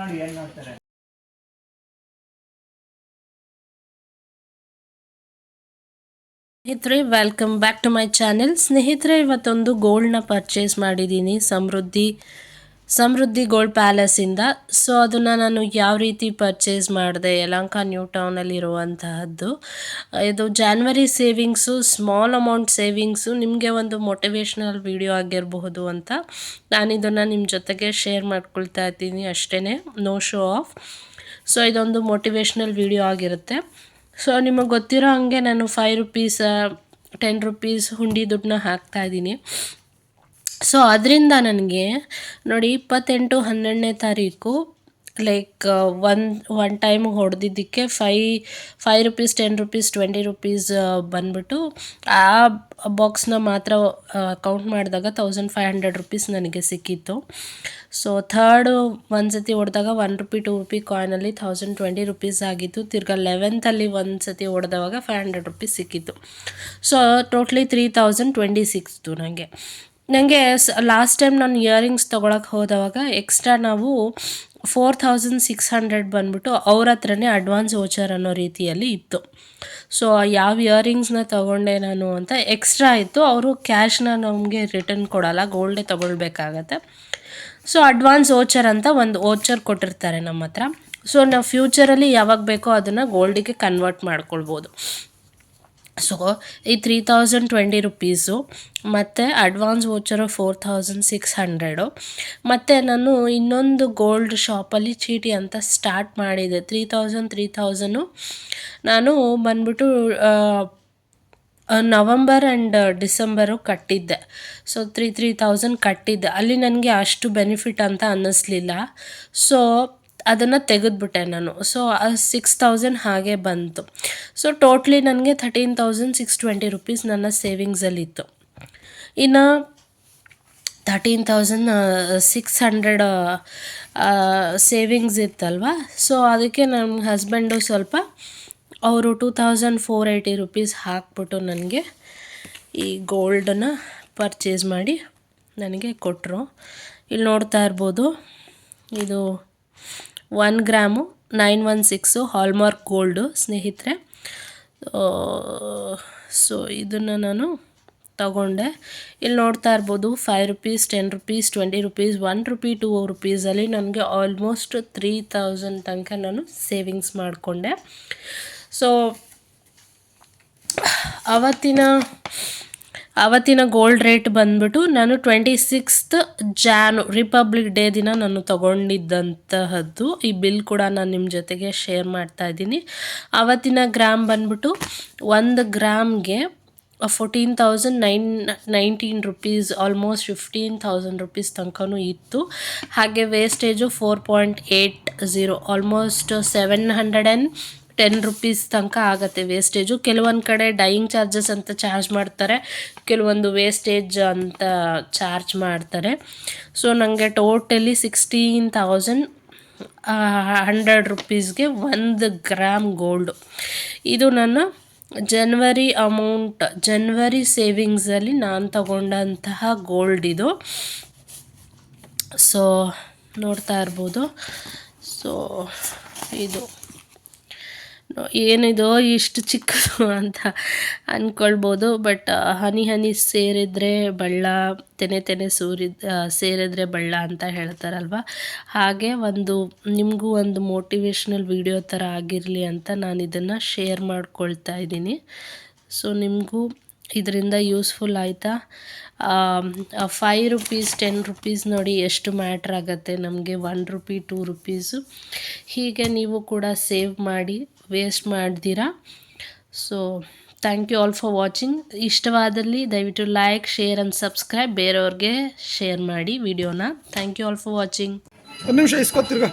ನೋಡಿ ಏನು ಮಾಡ್ತಾರೆ. ಸ್ನೇಹಿತರೆ, welcome back to my channel. ಸ್ನೇಹಿತರೆ, ಇವತ್ತೊಂದು ಗೋಲ್ಡ್ನ ಪರ್ಚೇಸ್ ಮಾಡಿದ್ದೀನಿ ಸಮೃದ್ಧಿ ಗೋಲ್ಡ್ ಪ್ಯಾಲೇಸಿಂದ. ಸೊ ಅದನ್ನು ನಾನು ಯಾವ ರೀತಿ ಪರ್ಚೇಸ್ ಮಾಡಿದೆ, ಯಲಹಂಕ ನ್ಯೂ ಟೌನಲ್ಲಿರುವಂತಹದ್ದು. ಇದು January savings, small amount savings, ನಿಮಗೆ ಒಂದು ಮೋಟಿವೇಶ್ನಲ್ ವಿಡಿಯೋ ಆಗಿರಬಹುದು ಅಂತ ನಾನು ಇದನ್ನು ನಿಮ್ಮ ಜೊತೆಗೆ ಶೇರ್ ಮಾಡ್ಕೊಳ್ತಾ ಇದ್ದೀನಿ ಅಷ್ಟೇ, ನೋ ಶೋ ಆಫ್. ಸೊ ಇದೊಂದು ಮೋಟಿವೇಶ್ನಲ್ ವಿಡಿಯೋ ಆಗಿರುತ್ತೆ. ಸೊ ನಿಮಗೆ ಗೊತ್ತಿರೋ ಹಾಗೆ ನಾನು 5 ರುಪೀಸ್ 10 ರುಪೀಸ್ ಹುಂಡಿ ದುಡ್ಡನ್ನ ಹಾಕ್ತಾಯಿದ್ದೀನಿ. ಸೊ ಅದರಿಂದ ನನಗೆ ನೋಡಿ 28/12ನೇ ತಾರೀಕು ಲೈಕ್ ಒನ್ ಟೈಮ್ ಹೊಡೆದಿದ್ದಕ್ಕೆ 5 ರುಪೀಸ್ 10 ರುಪೀಸ್ 20 ರುಪೀಸ್ ಬಂದ್ಬಿಟ್ಟು ಆ ಬಾಕ್ಸ್ನ ಮಾತ್ರ ಕೌಂಟ್ ಮಾಡಿದಾಗ 1500 ರುಪೀಸ್ ನನಗೆ ಸಿಕ್ಕಿತ್ತು. ಸೊ ಥರ್ಡು ಒಂದು ಸತಿ ಹೊಡೆದಾಗ 1 ರುಪಿ 2 ರುಪಿ ಕಾಯಿನಲ್ಲಿ 1020 ರುಪೀಸ್ ಆಗಿತ್ತು. ತಿರ್ಗಾ 11th ಒಂದು ಸತಿ ಹೊಡೆದವಾಗ 500 ರುಪೀಸ್ ಸಿಕ್ಕಿತ್ತು. ಸೊ ಟೋಟ್ಲಿ 3020 ಸಿಕ್ತು ನನಗೆ ಲಾಸ್ಟ್ ಟೈಮ್ ನಾನು ಇಯರಿಂಗ್ಸ್ ತೊಗೊಳಕ್ಕೆ ಹೋದವಾಗ ಎಕ್ಸ್ಟ್ರಾ ನಾವು 4600 ಬಂದ್ಬಿಟ್ಟು ಅವ್ರ ಹತ್ರನೇ ಅಡ್ವಾನ್ಸ್ ವೋಚರ್ ಅನ್ನೋ ರೀತಿಯಲ್ಲಿ ಇತ್ತು. ಸೊ ಯಾವ ಇಯರಿಂಗ್ಸ್ನ ತೊಗೊಂಡೆ ನಾನು ಅಂತ ಎಕ್ಸ್ಟ್ರಾ ಇತ್ತು. ಅವರು ಕ್ಯಾಶ್ನ ನಮಗೆ ರಿಟರ್ನ್ ಕೊಡೋಲ್ಲ, ಗೋಲ್ಡೇ ತೊಗೊಳ್ಬೇಕಾಗತ್ತೆ. ಸೊ ಅಡ್ವಾನ್ಸ್ ವೋಚರ್ ಅಂತ ಒಂದು ವೋಚರ್ ಕೊಟ್ಟಿರ್ತಾರೆ ನಮ್ಮ ಹತ್ರ. ಸೊ ನಾವು ಫ್ಯೂಚರಲ್ಲಿ ಯಾವಾಗ ಬೇಕೋ ಅದನ್ನು ಗೋಲ್ಡಿಗೆ ಕನ್ವರ್ಟ್ ಮಾಡ್ಕೊಳ್ಬೋದು. ಸೊ ಈ 3020 ರುಪೀಸು ಮತ್ತು ಅಡ್ವಾನ್ಸ್ ವೋಚರು 4600, ಮತ್ತು ನಾನು ಇನ್ನೊಂದು ಗೋಲ್ಡ್ ಶಾಪಲ್ಲಿ ಚೀಟಿ ಅಂತ ಸ್ಟಾರ್ಟ್ ಮಾಡಿದೆ. 3000 ನಾನು ಬಂದ್ಬಿಟ್ಟು ನವಂಬರ್ ಆ್ಯಂಡ್ ಡಿಸೆಂಬರು ಕಟ್ಟಿದ್ದೆ. ಸೊ 3000 ಕಟ್ಟಿದ್ದೆ. ಅಲ್ಲಿ ನನಗೆ ಅಷ್ಟು ಬೆನಿಫಿಟ್ ಅಂತ ಅನ್ನಿಸ್ಲಿಲ್ಲ. ಸೊ ಅದನ್ನು ತೆಗೆದುಬಿಟ್ಟೆ ನಾನು. ಸೊ 6000 ಹಾಗೆ ಬಂತು. ಸೊ ಟೋಟ್ಲಿ ನನಗೆ 13,620 ರುಪೀಸ್ ನನ್ನ ಸೇವಿಂಗ್ಸಲ್ಲಿತ್ತು. ಇನ್ನು 13,600 ಸೇವಿಂಗ್ಸ್ ಇತ್ತಲ್ವ. ಸೊ ಅದಕ್ಕೆ ನಮ್ಮ ಹಸ್ಬೆಂಡು ಸ್ವಲ್ಪ ಅವರು 2480 ರುಪೀಸ್ ಹಾಕ್ಬಿಟ್ಟು ನನಗೆ ಈ ಗೋಲ್ಡನ್ನು ಪರ್ಚೇಸ್ ಮಾಡಿ ನನಗೆ ಕೊಟ್ಟರು. ಇಲ್ಲಿ ನೋಡ್ತಾ ಇರ್ಬೋದು, ಇದು 1 ಗ್ರಾಮು 916 ಹಾಲ್ಮಾರ್ಕ್ ಗೋಲ್ಡು ಸ್ನೇಹಿತರೆ. ಸೊ ಇದನ್ನು ನಾನು ತಗೊಂಡೆ. ಇಲ್ಲಿ ನೋಡ್ತಾ ಇರ್ಬೋದು 5 ರುಪೀಸ್ 10 ರುಪೀಸ್ 20 ರುಪೀಸ್ 1 ರುಪಿ 2 ರುಪೀಸಲ್ಲಿ ನನಗೆ ಆಲ್ಮೋಸ್ಟ್ 3000 ತನಕ ನಾನು ಸೇವಿಂಗ್ಸ್ ಮಾಡಿಕೊಂಡೆ. ಸೊ ಅವತ್ತಿನ ಗೋಲ್ಡ್ ರೇಟ್ ಬಂದ್ಬಿಟ್ಟು ನಾನು 26th ಜಾನು ರಿಪಬ್ಲಿಕ್ ಡೇ ದಿನ ನಾನು ತೊಗೊಂಡಿದ್ದಂತಹದ್ದು. ಈ ಬಿಲ್ ಕೂಡ ನಾನು ನಿಮ್ಮ ಜೊತೆಗೆ ಶೇರ್ ಮಾಡ್ತಾ ಇದ್ದೀನಿ. ಅವತ್ತಿನ ಗ್ರಾಮ್ ಬಂದ್ಬಿಟ್ಟು 1 ಗ್ರಾಮ್ಗೆ 14,919 ರುಪೀಸ್, ಆಲ್ಮೋಸ್ಟ್ 15,000 ರುಪೀಸ್ ತನಕನೂ ಇತ್ತು. ಹಾಗೆ ವೇಸ್ಟೇಜು 4.80, ಆಲ್ಮೋಸ್ಟ್ 710 ರುಪೀಸ್ ತನಕ ಆಗುತ್ತೆ ವೇಸ್ಟೇಜು. ಕೆಲವೊಂದು ಕಡೆ ಡೈಯಿಂಗ್ ಚಾರ್ಜಸ್ ಅಂತ ಚಾರ್ಜ್ ಮಾಡ್ತಾರೆ, ಕೆಲವೊಂದು ವೇಸ್ಟೇಜ್ ಅಂತ ಚಾರ್ಜ್ ಮಾಡ್ತಾರೆ. ಸೊ ನನಗೆ ಟೋಟಲಿ 16,100 ರುಪೀಸ್ಗೆ 1 ಗ್ರಾಮ್ ಗೋಲ್ಡು. ಇದು ನನ್ನ ಜನವರಿ ಸೇವಿಂಗ್ಸಲ್ಲಿ ನಾನು ತಗೊಂಡಂತಹ ಗೋಲ್ಡ್ ಇದು. ಸೊ ನೋಡ್ತಾ ಇರ್ಬೋದು. ಸೊ ಇದು ಏನಿದು ಇಷ್ಟು ಚಿಕ್ಕದು ಅಂತ ಅಂದ್ಕೊಳ್ಬೋದು, ಬಟ್ ಹನಿ ಸೇರಿದರೆ ಬಳ್ಳ, ತೆನೆ ಸೇರಿದರೆ ಬಳ್ಳ ಅಂತ ಹೇಳ್ತಾರಲ್ವ. ಹಾಗೆ ನಿಮಗೂ ಒಂದು ಮೋಟಿವೇಶ್ನಲ್ ವಿಡಿಯೋ ಥರ ಆಗಿರಲಿ ಅಂತ ನಾನು ಇದನ್ನು ಶೇರ್ ಮಾಡ್ಕೊಳ್ತಾ ಇದ್ದೀನಿ. ಸೊ ನಿಮಗೂ ಇದರಿಂದ ಯೂಸ್ಫುಲ್ ಆಯಿತಾ? 5 ರುಪೀಸ್ 10 ರುಪೀಸ್ ನೋಡಿ ಎಷ್ಟು ಮ್ಯಾಟ್ರ್ ಆಗುತ್ತೆ ನಮಗೆ. 1 ರುಪಿ 2 ರುಪೀಸು ಹೀಗೆ ನೀವು ಕೂಡ ಸೇವ್ ಮಾಡಿ ವೇಸ್ಟ್ ಮಾಡ್ದಿರಾ. So thank you all for watching. ಇಷ್ಟವಾದಲ್ಲಿ ದಯವಿಟ್ಟು ಲೈಕ್, ಶೇರ್ ಆ್ಯಂಡ್ ಸಬ್ಸ್ಕ್ರೈಬ್, ಬೇರೆಯವ್ರಿಗೆ ಶೇರ್ ಮಾಡಿ ವಿಡಿಯೋನ. Thank you all for watching. ಒಂದು ನಿಮಿಷ ಇಸ್ಕೊತಿರ್ಗ.